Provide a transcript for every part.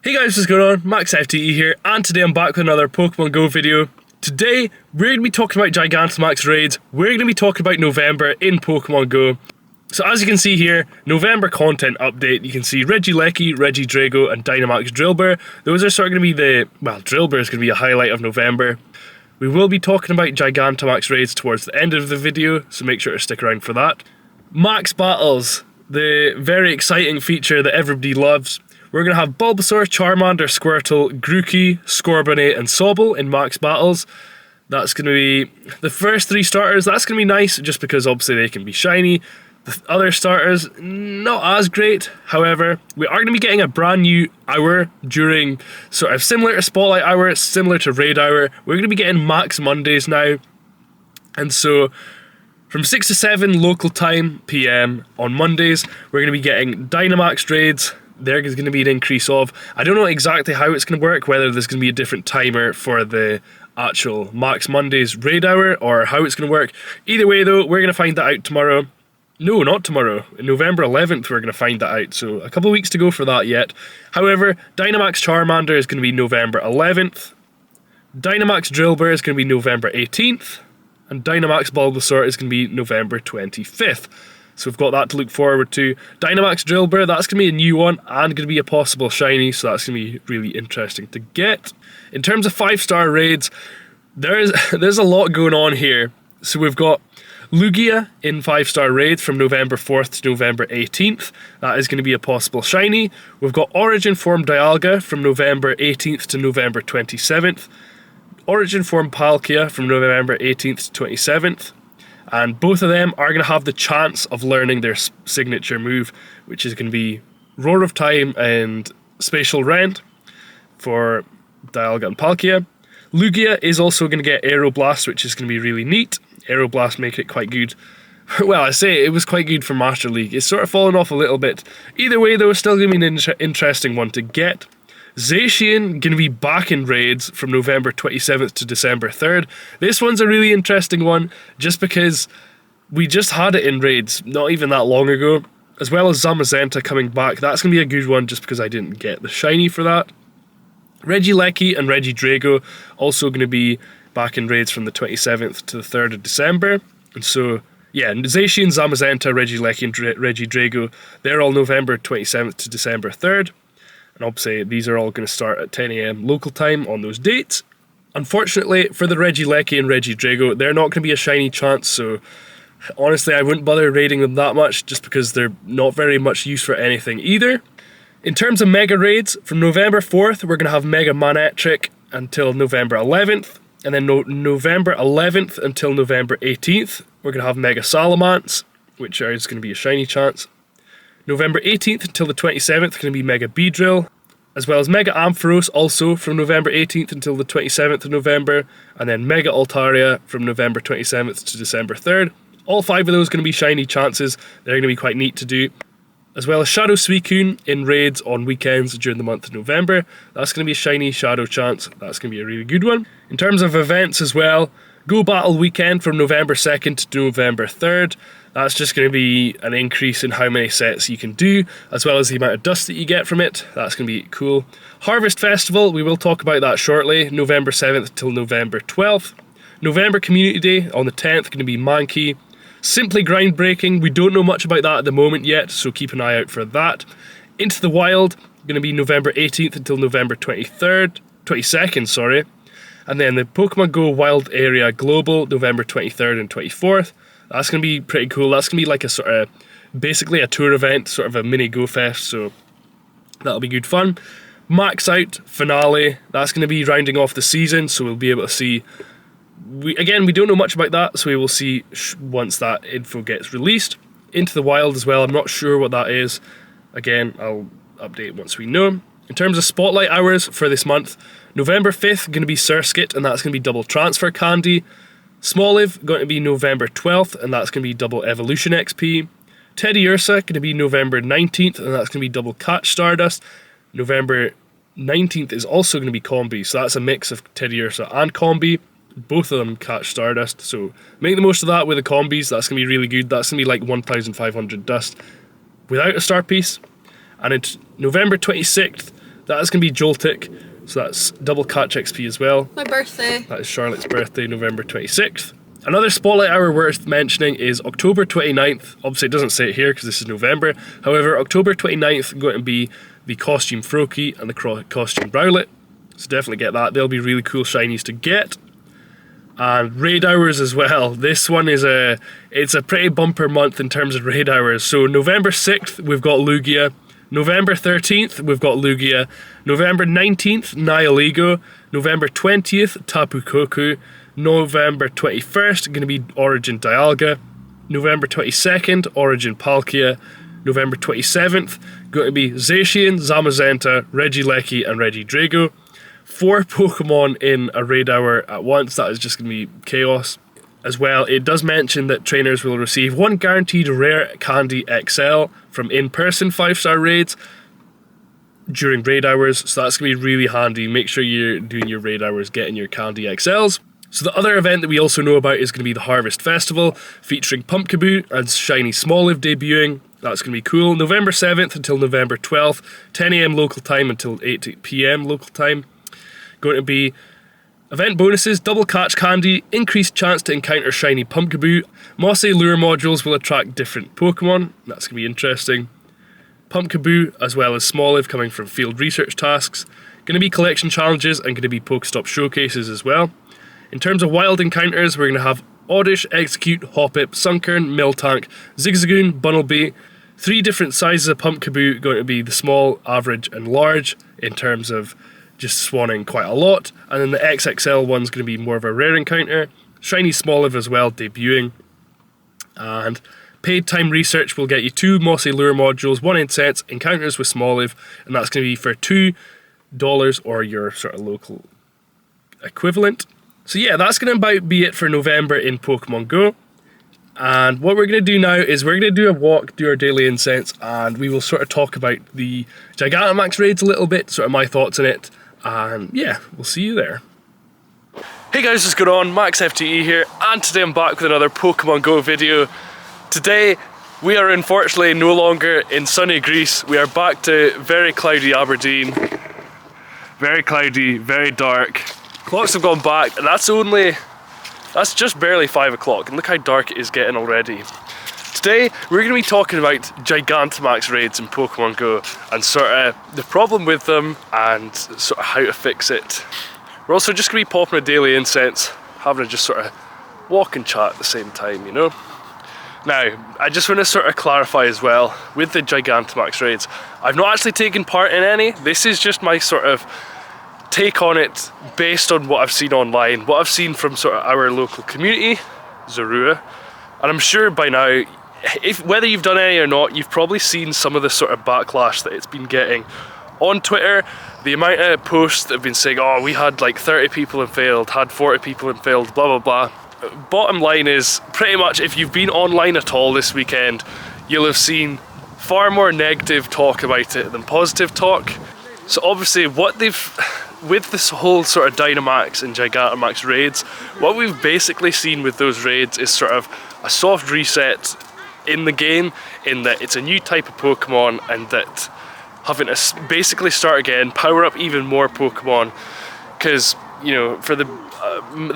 Hey guys, what's going on? MaxFTE here, and today I'm back with another Pokemon Go video. Today, we're going to be talking about Gigantamax raids. We're going to be talking about November in Pokemon Go. So as you can see here, November content update, you can see Regieleki, Regidrago, and Dynamax Drillbur. Those are sort of going to be Drillbur is going to be a highlight of November. We will be talking about Gigantamax raids towards the end of the video, so make sure to stick around for that. Max Battles, the very exciting feature that everybody loves. We're going to have Bulbasaur, Charmander, Squirtle, Grookey, Scorbunny and Sobble in Max Battles. That's going to be the first three starters. That's going to be nice just because obviously they can be shiny. The other starters, not as great. However, we are going to be getting a brand new hour during sort of similar to Spotlight Hour, similar to Raid Hour. We're going to be getting Max Mondays now. And so from 6 to 7 local time PM on Mondays, we're going to be getting Dynamax raids. There's going to be an increase of, I don't know exactly how it's going to work, whether there's going to be a different timer for the actual Max Mondays raid hour or how it's going to work. Either way though, we're going to find that out tomorrow. No, not tomorrow. November 11th we're going to find that out, so a couple of weeks to go for that yet. However, Dynamax Charmander is going to be November 11th. Dynamax Drillbur is going to be November 18th. And Dynamax Bulbasaur is going to be November 25th. So we've got that to look forward to. Dynamax Drillbur, that's going to be a new one and going to be a possible shiny, so that's going to be really interesting to get. In terms of 5-star raids, there's a lot going on here. So we've got Lugia in 5-star raids from November 4th to November 18th. That is going to be a possible shiny. We've got Origin Form Dialga from November 18th to November 27th. Origin Form Palkia from November 18th to 27th. And both of them are going to have the chance of learning their signature move, which is going to be Roar of Time and Spatial Rend for Dialga and Palkia. Lugia is also going to get Aeroblast, which is going to be really neat. Aeroblast make it quite good. Well, I say it was quite good for Master League. It's sort of fallen off a little bit. Either way, though, it's still going to be an interesting one to get. Zacian going to be back in raids from November 27th to December 3rd. This one's a really interesting one just because we just had it in raids not even that long ago, as well as Zamazenta coming back. That's going to be a good one just because I didn't get the shiny for that. Regieleki and Regidrago also going to be back in raids from the 27th to the 3rd of December. And so, yeah, Zacian, Zamazenta, Regieleki and Regidrago, they're all November 27th to December 3rd. And obviously these are all going to start at 10 AM local time on those dates. Unfortunately for the Regieleki and Regidrago, they're not going to be a shiny chance, so honestly I wouldn't bother raiding them that much just because they're not very much use for anything either. In terms of Mega Raids, from November 4th we're going to have Mega Manectric until November 11th. And then November 11th until November 18th we're going to have Mega Salamence, which is going to be a shiny chance. November 18th until the 27th going to be Mega Beedrill, as well as Mega Ampharos also from November 18th until the 27th of November, and then Mega Altaria from November 27th to December 3rd. All 5 of those going to be shiny chances. They're going to be quite neat to do. As well as Shadow Suicune in raids on weekends during the month of November. That's going to be a shiny Shadow chance. That's going to be a really good one. In terms of events as well, Go Battle Weekend from November 2nd to November 3rd. That's just going to be an increase in how many sets you can do, as well as the amount of dust that you get from it. That's going to be cool. Harvest Festival, we will talk about that shortly. November 7th till November 12th. November Community Day on the 10th, going to be Mankey. Simply Groundbreaking, we don't know much about that at the moment yet, so keep an eye out for that. Into the Wild, going to be November 18th until November 22nd, sorry. And then the Pokemon Go Wild Area Global, November 23rd and 24th. That's going to be pretty cool. That's going to be like a sort of, basically a tour event, sort of a mini Go Fest, so that'll be good fun. Max Out Finale, that's going to be rounding off the season, so we'll be able to see. We don't know much about that, so we will see once that info gets released. Into the Wild as well, I'm not sure what that is. Again, I'll update once we know. In terms of Spotlight Hours for this month, November 5th going to be Surskit, and that's going to be double Transfer Candy. Smoliv going to be November 12th, and that's going to be double Evolution XP. Teddiursa going to be November 19th, and that's going to be double Catch Stardust. November 19th is also going to be Combi, so that's a mix of Teddiursa and Combi. Both of them Catch Stardust, so make the most of that with the Combis. That's going to be really good. That's going to be like 1,500 dust without a star piece. And it's November 26th, That's going to be Joltik, so that's double catch XP as well. My birthday. That is Charlotte's birthday, November 26th. Another spotlight hour worth mentioning is October 29th. Obviously it doesn't say it here because this is November. However, October 29th going to be the costume Froakie and the costume Rowlet. So definitely get that. They'll be really cool shinies to get. And raid hours as well. This one is it's a pretty bumper month in terms of raid hours. So November 6th we've got Lugia. November 13th we've got Lugia. November 19th Nihilego. November 20th Tapu Koko. November 21st going to be Origin Dialga. November 22nd Origin Palkia. November 27th going to be Zacian, Zamazenta, Regieleki and Regidrago. 4 Pokemon in a raid hour at once. That is just going to be chaos. As well, it does mention that trainers will receive 1 guaranteed rare Candy XL from in-person 5-star raids during raid hours, so that's going to be really handy. Make sure you're doing your raid hours getting your Candy XLs. So the other event that we also know about is going to be the Harvest Festival, featuring Pumpkaboo and Shiny Smoliv debuting. That's going to be cool. November 7th until November 12th, 10 AM local time until 8 PM local time. Going to be event bonuses, double catch candy, increased chance to encounter shiny Pumpkaboo. Mossy lure modules will attract different Pokemon. That's going to be interesting. Pumpkaboo as well as Smoliv coming from field research tasks. Going to be collection challenges and going to be Pokestop showcases as well. In terms of wild encounters, we're going to have Oddish, Execute, Hoppip, Sunkern, Miltank, Zigzagoon, Bunnelby. 3 different sizes of Pumpkaboo, going to be the small, average and large in terms of just swanning quite a lot. And then the XXL one's going to be more of a rare encounter. Shiny Smoliv as well, debuting. And paid time research will get you 2 Mossy Lure modules, 1 Incense, encounters with Smoliv, and that's going to be for $2 or your sort of local equivalent. So yeah, that's going to about be it for November in Pokemon Go. And what we're going to do now is we're going to do a walk, do our daily incense, and we will sort of talk about the Gigantamax raids a little bit, sort of my thoughts on it. And yeah, we'll see you there. Hey guys, what's going on? MaxFTE here, and today I'm back with another Pokemon Go video. Today, we are unfortunately no longer in sunny Greece. We are back to very cloudy Aberdeen. Very cloudy, very dark. Clocks have gone back, and that's just barely 5 o'clock, and look how dark it is getting already. Today, we're going to be talking about Gigantamax raids in Pokemon Go, and sort of the problem with them, and sort of how to fix it. We're also just going to be popping a daily incense, having to just sort of walk and chat at the same time, you know? Now, I just want to sort of clarify as well, with the Gigantamax raids, I've not actually taken part in any. This is just my sort of take on it based on what I've seen online, what I've seen from sort of our local community, Zorua, and I'm sure by now, whether you've done any or not, you've probably seen some of the sort of backlash that it's been getting on Twitter. The amount of posts that have been saying, oh, we had like 30 people and failed, had 40 people and failed, blah blah blah. Bottom line is, pretty much if you've been online at all this weekend, you'll have seen far more negative talk about it than positive talk. So obviously with this whole sort of Dynamax and Gigantamax raids, what we've basically seen with those raids is sort of a soft reset in the game, in that it's a new type of Pokemon, and that having to basically start again, power up even more Pokemon, because, you know, for the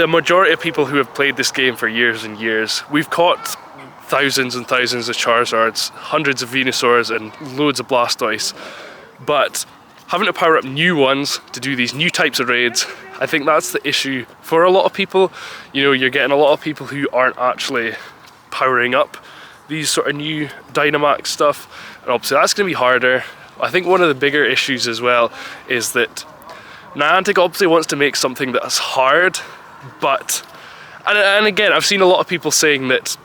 majority of people who have played this game for years and years, we've caught thousands and thousands of Charizards, hundreds of Venusaurs and loads of Blastoise, but having to power up new ones to do these new types of raids, I think that's the issue for a lot of people. You know, you're getting a lot of people who aren't actually powering up these sort of new Dynamax stuff, and obviously that's going to be harder. I think one of the bigger issues as well is that Niantic obviously wants to make something that's hard, but, and again, I've seen a lot of people saying that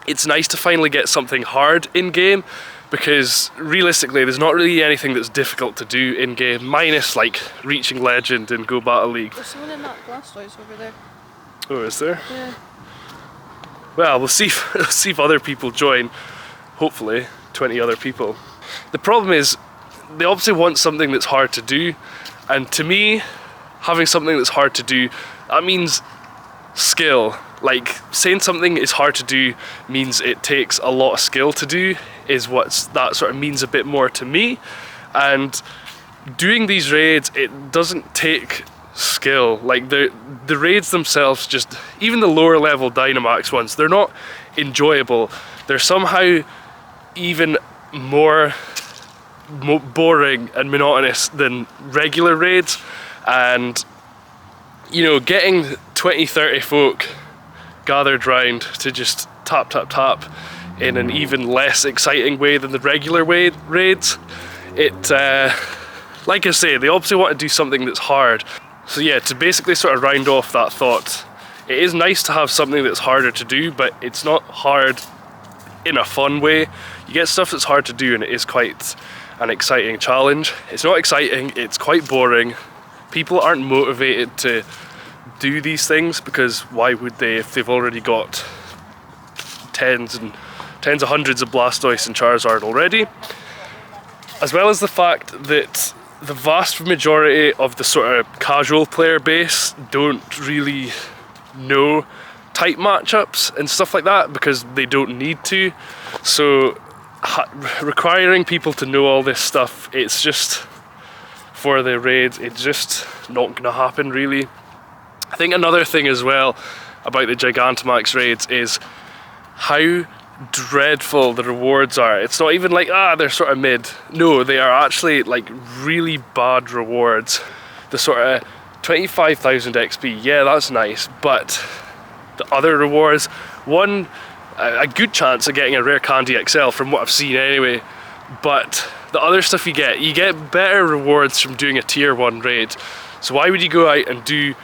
it's nice to finally get something hard in-game, because realistically there's not really anything that's difficult to do in-game, minus like reaching Legend in Go Battle League. There's someone in that Blastoise over there. Oh, is there? Yeah. Well, we'll see if other people join, hopefully 20 other people. The problem is, they obviously want something that's hard to do, and to me, having something that's hard to do, that means skill. Like, saying something is hard to do means it takes a lot of skill to do, is what that sort of means a bit more to me. And doing these raids, it doesn't take skill. Like the raids themselves, just even the lower level Dynamax ones, they're not enjoyable. They're somehow even more boring and monotonous than regular raids. And you know, getting 20-30 folk gathered round to just tap tap tap in an even less exciting way than the regular raids, it like I say, they obviously want to do something that's hard. So yeah, to basically sort of round off that thought, it is nice to have something that's harder to do, but it's not hard in a fun way. You get stuff that's hard to do and it is quite an exciting challenge. It's not exciting, it's quite boring. People aren't motivated to do these things because why would they if they've already got tens of hundreds of Blastoise and Charizard already? As well as the fact that the vast majority of the sort of casual player base don't really know type matchups and stuff like that because they don't need to. So requiring people to know all this stuff, it's just, for the raids, it's just not gonna happen really. I think another thing as well about the Gigantamax raids is how dreadful the rewards are. It's not even like, they're sort of mid. No, they are actually like really bad rewards. The sort of 25,000 XP, yeah, that's nice, but the other rewards, one, a good chance of getting a rare Candy XL from what I've seen anyway, but the other stuff you get better rewards from doing a tier 1 raid. So why would you go out and do,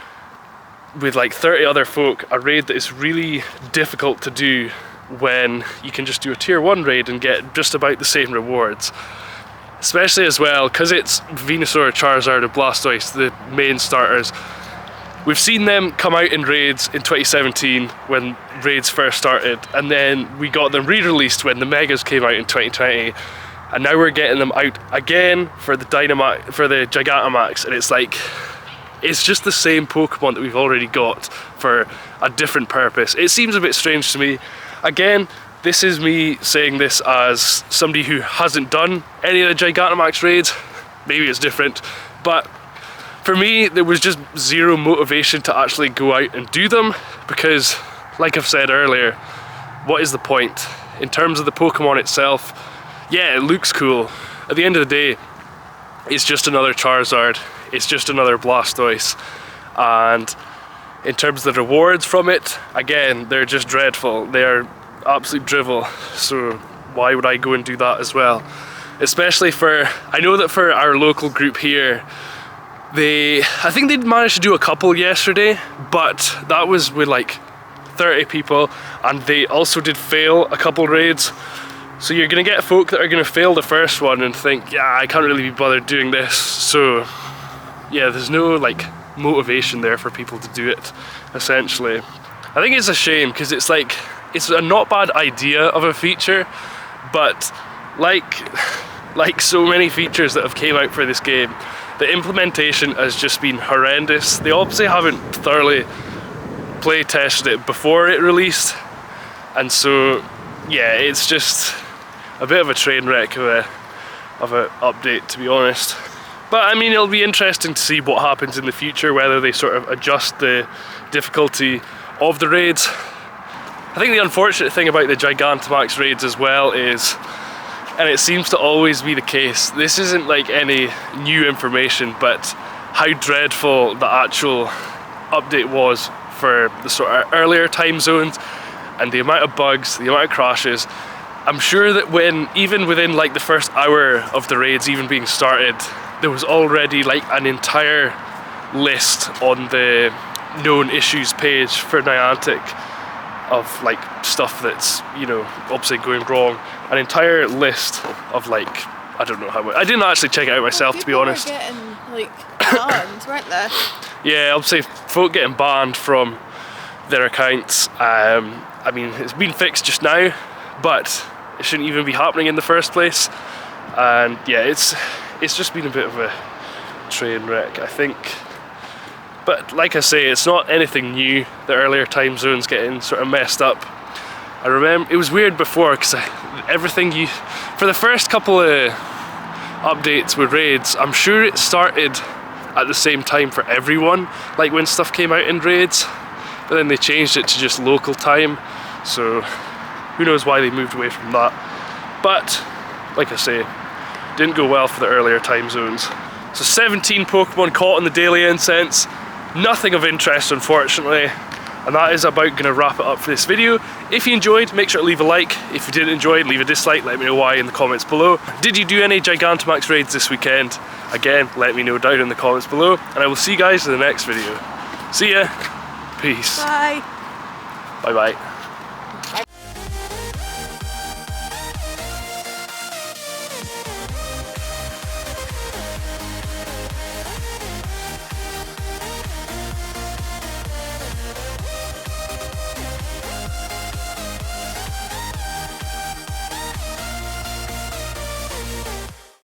with like 30 other folk, a raid that is really difficult to do when you can just do a tier 1 raid and get just about the same rewards? Especially as well, because it's Venusaur, Charizard and Blastoise, the main starters. We've seen them come out in raids in 2017 when raids first started, and then we got them re-released when the Megas came out in 2020, and now we're getting them out again for the Gigantamax, and it's like, it's just the same Pokemon that we've already got for a different purpose. It seems a bit strange to me. Again, this is me saying this as somebody who hasn't done any of the Gigantamax raids. Maybe it's different, but for me, there was just zero motivation to actually go out and do them because, like I've said earlier, what is the point? In terms of the Pokemon itself, yeah, it looks cool. At the end of the day, it's just another Charizard, it's just another Blastoise, and in terms of the rewards from it, again, they're just dreadful. They're absolute drivel, so why would I go and do that as well? Especially for, I know that for our local group here, I think they'd managed to do a couple yesterday, but that was with like 30 people, and they also did fail a couple raids. So you're gonna get folk that are gonna fail the first one and think, yeah, I can't really be bothered doing this. So yeah, there's no like motivation there for people to do it, essentially. I think it's a shame because it's like, it's a not bad idea of a feature, but like so many features that have came out for this game, the implementation has just been horrendous. They obviously haven't thoroughly play tested it before it released, and so yeah, it's just a bit of a train wreck of a update, to be honest. But I mean, it'll be interesting to see what happens in the future, whether they sort of adjust the difficulty of the raids. I think the unfortunate thing about the Gigantamax raids as well is, and it seems to always be the case, this isn't like any new information, but how dreadful the actual update was for the sort of earlier time zones, and the amount of bugs, the amount of crashes. I'm sure that even within like the first hour of the raids even being started, there was already like an entire list on the known issues page for Niantic of like stuff that's, you know, obviously going wrong. An entire list of like, I don't know how much. I didn't actually check it out myself, to be honest. People were getting like banned, weren't they? Yeah, obviously folk getting banned from their accounts. I mean, it's been fixed just now, but it shouldn't even be happening in the first place. And yeah, it's just been a bit of a train wreck, I think. But like I say, it's not anything new. The earlier time zones getting sort of messed up. I remember it was weird before because everything for the first couple of updates with raids. I'm sure it started at the same time for everyone, like when stuff came out in raids, but then they changed it to just local time, so who knows why they moved away from that. But like I say, didn't go well for the earlier time zones. So 17 Pokemon caught in the daily incense, nothing of interest unfortunately, and that is about gonna wrap it up for this video. If you enjoyed, make sure to leave a like. If you didn't enjoy, leave a dislike, let me know why in the comments below. Did you do any Gigantamax raids this weekend? Again, let me know down in the comments below, and I will see you guys in the next video. See ya, peace. Bye. Bye bye.